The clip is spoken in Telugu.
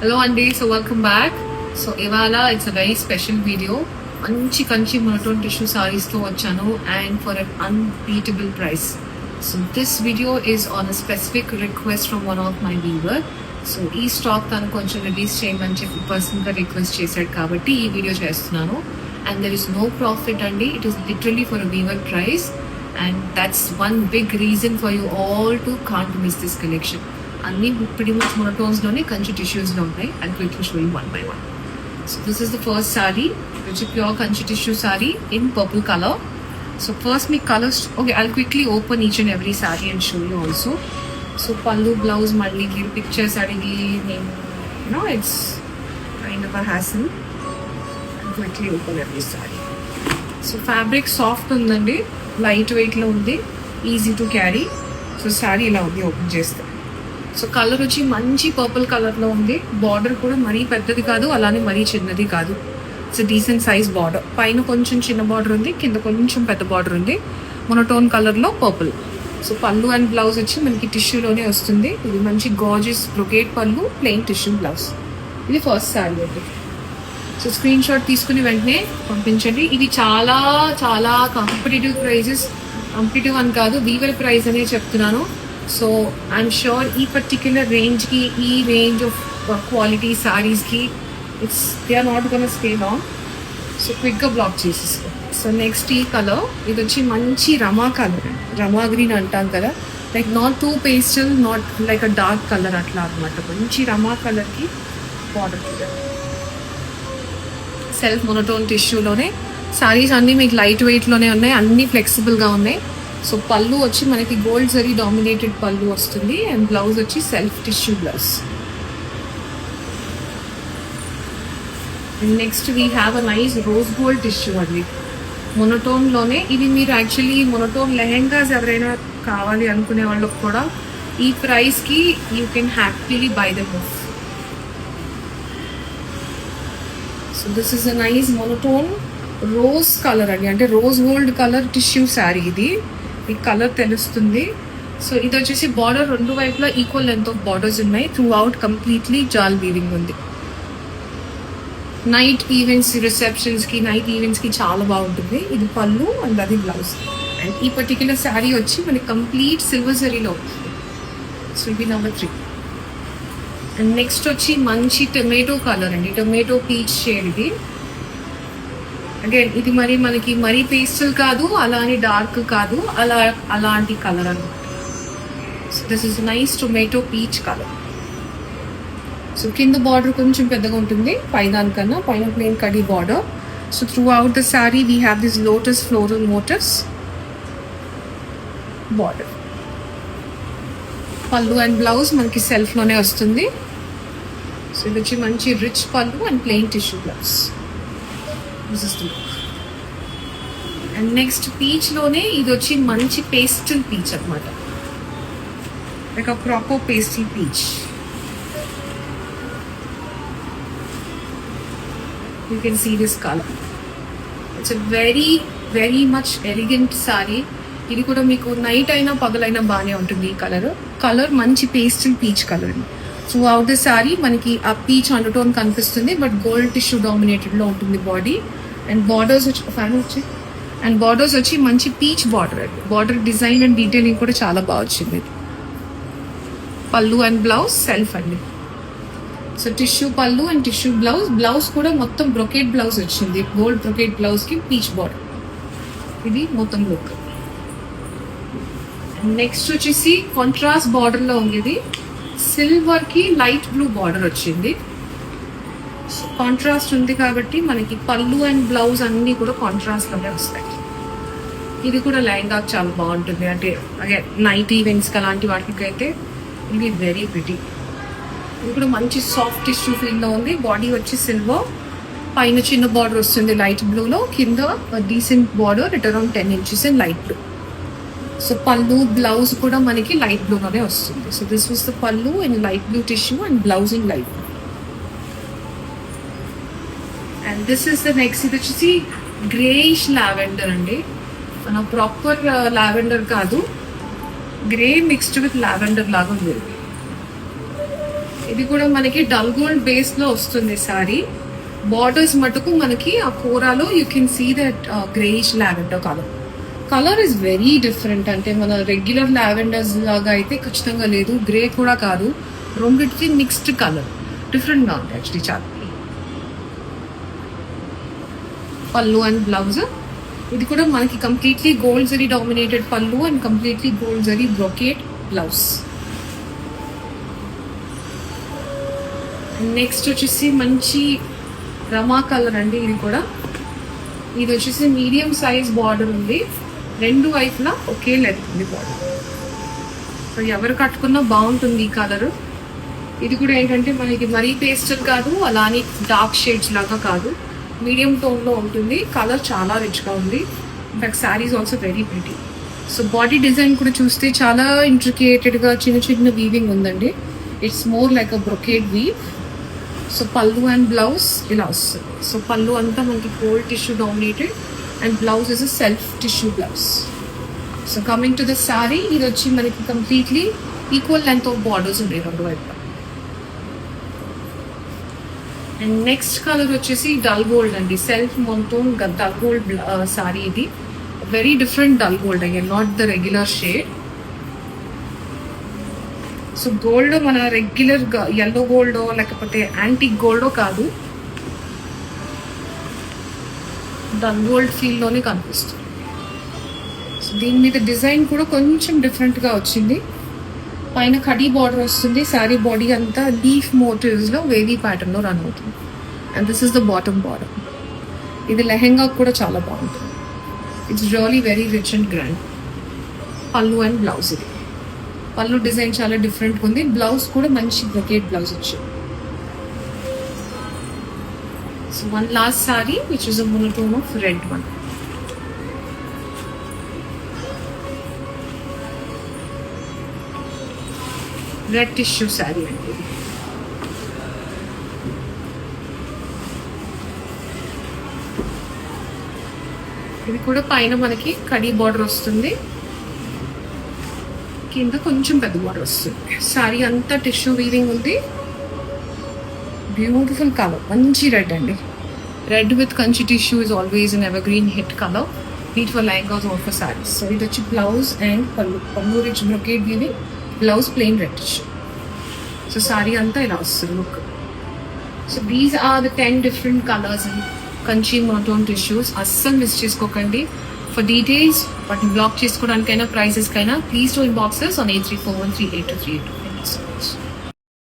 Hello Andy, so welcome back. So Ivala, it's a very special video. Manchi kanchi monotone tissue sarees to vachanu and for an unbeatable price. So this video is on a specific request from one of my viewer. So ee stock tanu koncham release cheyamani cheppi personal ga request chesadu kabatti ee video chestunnanu and there is no profit Andy. It is literally for a viewer price and that's one big reason for you all to can't miss this collection. అన్ని pretty much monotones లోనే కంచి టిష్యూస్ లో ఉంటాయి. I'll quickly show you one by one. So this is the first saree, which is pure kanchi tissue saree in purple color. So first me colors, okay, I'll quickly open each and every saree and show you also. So pallu, blouse, malli ki pictures adigi, you know, it's kind of a hassle. I'll quickly open every saree. So fabric soft undandi, light weight lo undi, easy to carry. So saree ila undi open chestha. So colour వచ్చి మంచి పర్పుల్ కలర్లో ఉంది. బార్డర్ కూడా మరీ పెద్దది కాదు, అలానే మరీ చిన్నది కాదు. It's decent size border. పైన కొంచెం చిన్న బార్డర్ ఉంది, కింద కొంచెం పెద్ద బార్డర్ ఉంది. మొనోటోన్ కలర్లో పర్పుల్. సో పళ్ళు అండ్ బ్లౌజ్ వచ్చి మనకి టిష్యూలోనే వస్తుంది. ఇది మంచి గార్జియస్ బ్రొకేట్ పళ్ళు, ప్లెయిన్ టిష్యూ బ్లౌజ్. ఇది ఫస్ట్ శారీ అండి. సో స్క్రీన్ షాట్ తీసుకుని వెంటనే పంపించండి. ఇది చాలా చాలా కాంపిటేటివ్ ప్రైజెస్. కాంపిటేటివ్ అని కాదు, వీవర్ ప్రైస్ అనే చెప్తున్నాను. సో ఐఎమ్ ష్యూర్ ఈ పర్టిక్యులర్ రేంజ్కి, ఈ రేంజ్ ఆఫ్ క్వాలిటీ సారీస్కి they are not gonna stay long. So క్విక్గా బ్లాక్ చేసేసుకో. సో నెక్స్ట్ ఈ కలర్, ఇది వచ్చి మంచి రమా కలర్, రమా గ్రీన్ అంటాం కదా, like not too pastel, not like a dark colour అట్లా అనమాట. మంచి రమా కలర్కి బార్డర్ సెల్ఫ్ మొనోటోన్ టిష్యూలోనే సారీస్ అన్నీ మీకు లైట్ వెయిట్లోనే ఉన్నాయి, అన్నీ ఫ్లెక్సిబుల్గా ఉన్నాయి. సో పళ్ళు వచ్చి మనకి గోల్డ్ జరీ డామినేటెడ్ పళ్ళు వస్తుంది అండ్ బ్లౌజ్ వచ్చి self tissue blouse. Next we have a nice rose gold tissue అండి, మొనోటోన్లోనే. ఇది మీరు యాక్చువల్లీ మొనోటోన్ లెహెంగాస్ ఎవరైనా కావాలి అనుకునే వాళ్ళకి కూడా ఈ ప్రైస్కి you can happily buy them off. So this is a nice monotone rose colour అండి, అంటే rose gold colour tissue sari. ఇది ఈ కలర్ తెలుస్తుంది. సో ఇది వచ్చేసి బార్డర్ రెండు వైపులా ఈక్వల్ లెంత్ ఆఫ్ బార్డర్స్ ఉన్నాయి. త్రూ అవుట్ కంప్లీట్లీ జాల్ వీవింగ్ ఉంది. నైట్ ఈవెంట్స్, రిసెప్షన్స్కి, నైట్ ఈవెంట్స్కి చాలా బాగుంటుంది. ఇది పళ్ళు అండ్ అది బ్లౌజ్. అండ్ ఈ పర్టిక్యులర్ శారీ వచ్చి మనకి కంప్లీట్ సిల్వర్ జరీలో ఉంటుంది. సో ఇది నెంబర్ 3. అండ్ నెక్స్ట్ వచ్చి మంచి టొమాటో కలర్ అండి, టొమాటో పీచ్ షేడ్. ఇది అగైన్ ఇది మరి మనకి మరీ పేస్టల్ కాదు, అలానే డార్క్ కాదు, అలాంటి కలర్ అనమాట. So this is nice tomato peach colour. So కింద బార్డర్ కొంచెం పెద్దగా ఉంటుంది పైదానికన్నా, పైన ప్లెయిన్ కడీ border. So throughout the sari we have this lotus floral motifs border. Pallu and blouse మనకి సెల్ఫ్లోనే వస్తుంది. సో ఇది వచ్చి మంచి rich pallu and plain tissue blouse. And next peach లోనే ఇది వచ్చి మంచి పేస్టల్ పీచ్ అనమాట, like a proper pastel peach. You can see this colour. It's a very very much elegant sorry. ఇది కూడా మీకు నైట్ అయినా పగలైనా బాగానే ఉంటుంది. ఈ కలర్ మంచి pastel peach colour. Through out the sari మనకి ఆ పీచ్ అండర్టోన్ కనిపిస్తుంది, బట్ గోల్డ్ టిష్యూ డామినేటెడ్లో ఉంటుంది బాడీ. అండ్ బార్డర్స్ వచ్చి ఫ్యాన్ వచ్చి అండ్ బార్డర్స్ వచ్చి మంచి peach border. Border design and detailing కూడా చాలా బాగా వచ్చింది. పళ్ళు అండ్ బ్లౌజ్ సెల్ఫ్ అండి. సో టిష్యూ పళ్ళు అండ్ టిష్యూ బ్లౌజ్. బ్లౌజ్ కూడా మొత్తం బ్రొకేట్ బ్లౌజ్ వచ్చింది, గోల్డ్ బ్రొకేట్ బ్లౌజ్కి పీచ్ బార్డర్. ఇది మొత్తం లుక్. నెక్స్ట్ వచ్చేసి కాంట్రాస్ట్ బార్డర్లో ఉంది. ఇది సిల్వర్కి లైట్ బ్లూ బార్డర్ వచ్చింది. కాంట్రాస్ట్ ఉంది కాబట్టి మనకి పళ్ళు అండ్ బ్లౌజ్ అన్నీ కూడా కాంట్రాస్ట్లోనే వస్తాయి. ఇది కూడా లెహంగా చాలా బాగుంటుంది, అంటే అగే నైట్ ఈవెంట్స్కి అలాంటి వాటికి అయితే ఇది వెరీ ప్రిటీ. ఇది కూడా మంచి సాఫ్ట్ టిష్యూ ఫీల్లో ఉంది. బాడీ వచ్చి సిల్వర్, పైన చిన్న బార్డర్ వస్తుంది లైట్ బ్లూలో, కింద decent border at around 10 inches in light blue. So పళ్ళు బ్లౌజ్ కూడా మనకి లైట్ బ్లూలోనే వస్తుంది. సో దిస్ వాస్ ద పళ్ళు in light blue tissue and blouse in light blue. And this is the next. ఇది వచ్చేసి గ్రేయిష్ లావెండర్ అండి, మన ప్రాపర్ లావెండర్ కాదు, గ్రే మిక్స్డ్ విత్ లావెండర్ లాగా ఉంది. ఇది కూడా మనకి డల్ గోల్డ్ బేస్ లో వస్తుంది సారీ. బార్డర్స్ మటుకు మనకి ఆ కోరాలో you can see that greyish lavender colour is very different. అంటే మన రెగ్యులర్ లావెండర్స్ లాగా అయితే ఖచ్చితంగా లేదు, గ్రే కూడా కాదు, రెండింటికి మిక్స్డ్ కలర్, డిఫరెంట్ గా ఉంది యాక్చువల్లీ చాలా. పళ్ళు అండ్ బ్లౌజ్ ఇది కూడా మనకి కంప్లీట్లీ గోల్డ్ జరీ డామినేటెడ్ పళ్ళు and completely gold zari brocade blouse. Next వచ్చేసి మంచి రమా కలర్ అండి. ఇది వచ్చేసి మీడియం సైజ్ బార్డర్ ఉంది, రెండు వైపులా ఒకే లెంత్ ఉంది బార్డర్. సో ఎవరు కట్టుకున్నా బాగుంటుంది ఈ కలర్. ఇది కూడా ఏంటంటే మనకి మరీ పేస్టల్ కాదు, అలానే డార్క్ షేడ్స్ లాగా కాదు, మీడియం టోన్ లో ఉంటుంది. కలర్ చాలా రిచ్ గా ఉంది. In fact saris also very pretty. So body design కూడా చూస్తే చాలా ఇంట్రికేటెడ్ గా చిన్న చిన్న వీవింగ్ ఉందండి. It's more like a brocade weave. So పళ్ళు అండ్ బ్లౌజ్ ఇలా వస్తుంది. సో పళ్ళు అంతా మనకి gold tissue dominated and blouse is a self tissue blouse. So coming to the sari, ఇది వచ్చి మనకి completely equal length of borders ఉన్నాయి రెండు వైపు. అండ్ నెక్స్ట్ కలర్ వచ్చేసి డల్ గోల్డ్ అండి, self monotone dull gold sari. ఇది వెరీ డిఫరెంట్ డల్ గోల్డ్ అయ్యాన్, not the regular shade. So gold మన రెగ్యులర్ ఎల్లో గోల్డ్ లేకపోతే యాంటిక్ గోల్డ్ కాదు, డల్ గోల్డ్ ఫీల్ లోనే కనిపిస్తుంది. సో దీని మీద డిజైన్ కూడా కొంచెం డిఫరెంట్ గా వచ్చింది. పైన కడీ బార్డర్ వస్తుంది, శారీ బాడీ అంతా లీఫ్ మోటివ్స్ లో వేవీ ప్యాటర్న్ లో రన్ అవుతుంది. And this is the bottom border. ఇది లెహెంగా కూడా చాలా బాగుంటుంది. It's really very rich and grand. పళ్ళు అండ్ బ్లౌజ్, ఇది పళ్ళు డిజైన్ చాలా డిఫరెంట్ ఉంది. బ్లౌజ్ కూడా మంచి బ్రొకేట్ బ్లౌజ్ వచ్చింది. So one last sorry which is a monotone of red one. Red tissue sari అండి. ఇది కూడా పైన మనకి కడీ బార్డర్ వస్తుంది, కింద కొంచెం పెద్ద బార్డర్ వస్తుంది. శారీ అంతా టిష్యూ వీవింగ్ ఉంది. బ్యూటిఫుల్ కలర్, మంచి రెడ్ అండి. Red with Kanchi tissue is always an evergreen hit colour, neat for lehengas or for saris. So ఇది వచ్చి బ్లౌజ్ అండ్ పళ్ళు rich brocade weaving, blouse plain red tissue. So sari అంతా ఇలా వస్తుంది look. So these are the 10 different colours and Kanchi monotone tissues. అస్సలు మిస్ చేసుకోకండి. ఫర్ డీటెయిల్స్ వాటిని బ్లాక్ చేసుకోవడానికైనా ప్రైసెస్ కైనా ప్లీజ్ డూ ఇన్బాక్సెస్ ఆన్ 8341382382.